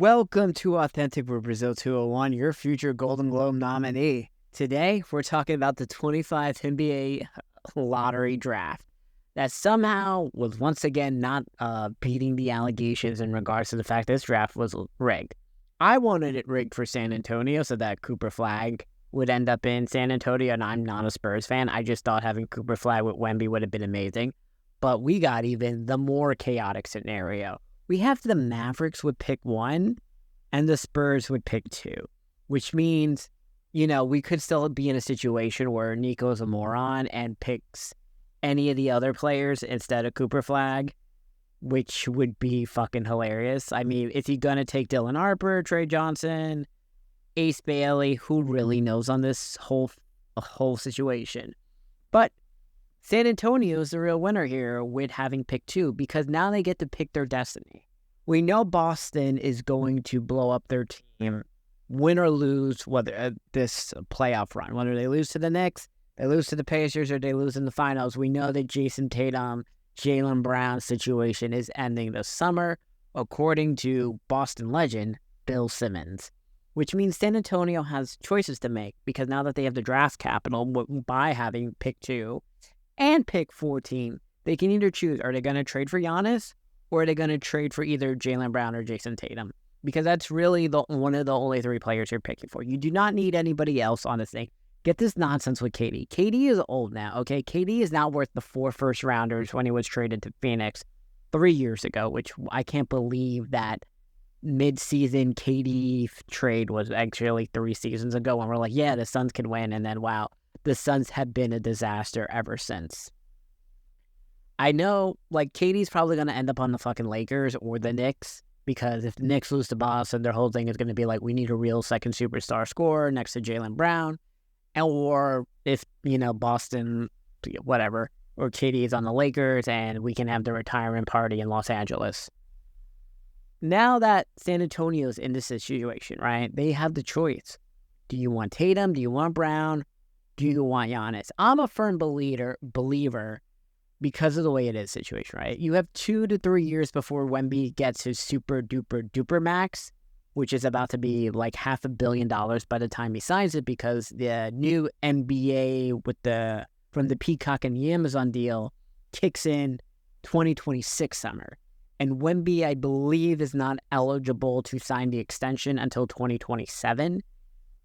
Welcome to Authentic for Brazil 201, your future Golden Globe nominee. Today, we're talking about the 25 NBA lottery draft that somehow was once again not beating the allegations in regards to the fact this draft was rigged. I wanted it rigged for San Antonio so that Cooper Flag would end up in San Antonio, and I'm not a Spurs fan. I just thought having Cooper Flag with Wemby would have been amazing. But we got even the more chaotic scenario. We have the Mavericks would pick 1 and the Spurs would pick 2, which means, we could still be in a situation where Nico's a moron and picks any of the other players instead of Cooper Flag, which would be fucking hilarious. I mean, is he going to take Dylan Harper, Trey Johnson, Ace Bailey? Who really knows on this whole situation? But San Antonio is the real winner here with having picked 2 because now they get to pick their destiny. We know Boston is going to blow up their team, win or lose whether this playoff run. Whether they lose to the Knicks, they lose to the Pacers, or they lose in the finals. We know that Jason Tatum, Jaylen Brown situation is ending this summer, according to Boston legend Bill Simmons. Which means San Antonio has choices to make because now that they have the draft capital by having pick 2, and pick 14, they can either choose, are they going to trade for Giannis, or are they going to trade for either Jaylen Brown or Jason Tatum? Because that's really one of the only 3 players you're picking for. You do not need anybody else on this thing. Get this nonsense with KD. KD is old now, okay? KD is now worth the 4 first-rounders when he was traded to Phoenix 3 years ago, which I can't believe that mid-season KD trade was actually 3 seasons ago when we're like, yeah, the Suns can win, and then, wow, the Suns have been a disaster ever since. I know, KD's probably going to end up on the fucking Lakers or the Knicks, because if the Knicks lose to Boston, their whole thing is going to be like, we need a real second superstar scorer next to Jaylen Brown. Or if, Boston, whatever, or KD is on the Lakers and we can have the retirement party in Los Angeles. Now that San Antonio's in this situation, right, they have the choice. Do you want Tatum? Do you want Brown? Do you want Giannis? I'm a firm believer because of the way it is situation, right? You have 2 to 3 years before Wemby gets his super duper duper max, which is about to be like $500 million by the time he signs it, because the new NBA from the Peacock and the Amazon deal kicks in 2026 summer. And Wemby, I believe, is not eligible to sign the extension until 2027.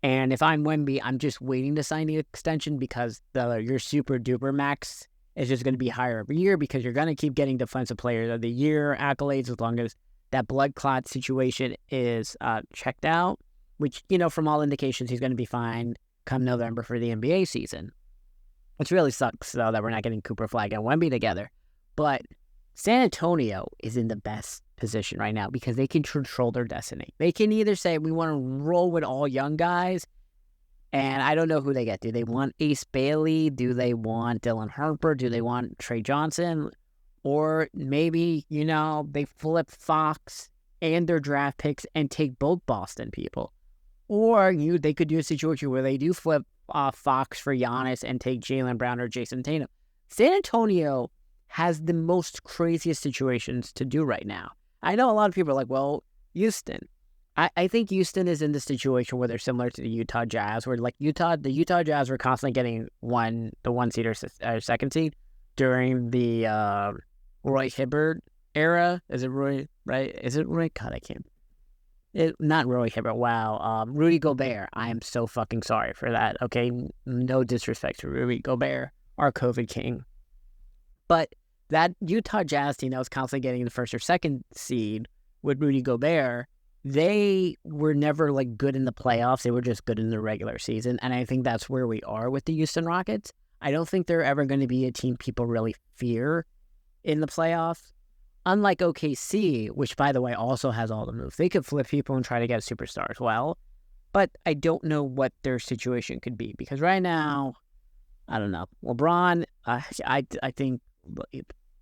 And if I'm Wemby, I'm just waiting to sign the extension because your super duper max is just going to be higher every year, because you're going to keep getting Defensive Player of the Year accolades as long as that blood clot situation is checked out, which, from all indications, he's going to be fine come November for the NBA season. Which really sucks, though, that we're not getting Cooper Flag and Wemby together. But San Antonio is in the best position right now because they can control their destiny. They can either say, we want to roll with all young guys, and I don't know who they get. Do they want Ace Bailey? Do they want Dylan Harper? Do they want Trey Johnson? Or maybe, they flip Fox and their draft picks and take both Boston people. Or they could do a situation where they do flip Fox for Giannis and take Jaylen Brown or Jason Tatum. San Antonio has the most craziest situations to do right now. I know a lot of people are like, well, Houston. I think Houston is in the situation where they're similar to the Utah Jazz, where the Utah Jazz were constantly getting the 1 seed or 2nd seed during the Roy Hibbert era. Is it Roy, right? Is it Roy? God, I can't. Not Roy Hibbert. Wow. Rudy Gobert. I am so fucking sorry for that. Okay. No disrespect to Rudy Gobert, our COVID king. But that Utah Jazz team that was constantly getting the 1st or 2nd seed with Rudy Gobert, they were never good in the playoffs. They were just good in the regular season. And I think that's where we are with the Houston Rockets. I don't think they're ever going to be a team people really fear in the playoffs. Unlike OKC, which, by the way, also has all the moves. They could flip people and try to get a superstar as well. But I don't know what their situation could be. Because right now, I don't know. LeBron, I think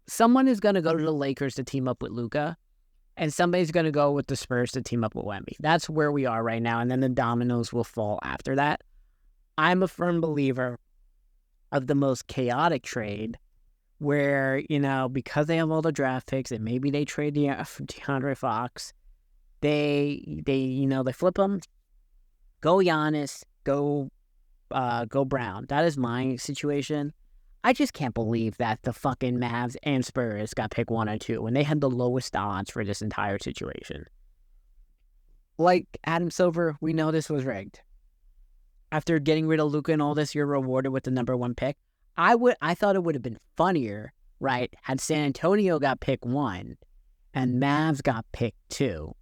someone is going to go to the Lakers to team up with Luka. And somebody's going to go with the Spurs to team up with Wemby. That's where we are right now. And then the dominoes will fall after that. I'm a firm believer of the most chaotic trade where, because they have all the draft picks and maybe they trade DeAndre Fox, they flip them. Go Giannis, go Brown. That is my situation. I just can't believe that the fucking Mavs and Spurs got picked 1 and 2 when they had the lowest odds for this entire situation. Like Adam Silver, we know this was rigged. After getting rid of Luka and all this, you're rewarded with the number 1 pick. I thought it would have been funnier, right, had San Antonio got picked 1 and Mavs got picked 2.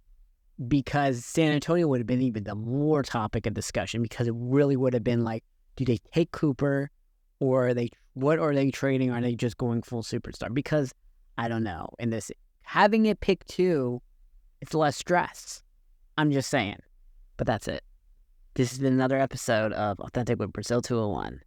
Because San Antonio would have been even the more topic of discussion, because it really would have been like, do they take Cooper, or what are they trading? Are they just going full superstar? Because I don't know. In this, having it pick 2, it's less stress. I'm just saying. But that's it. This has been another episode of Authentic with Brazil 201.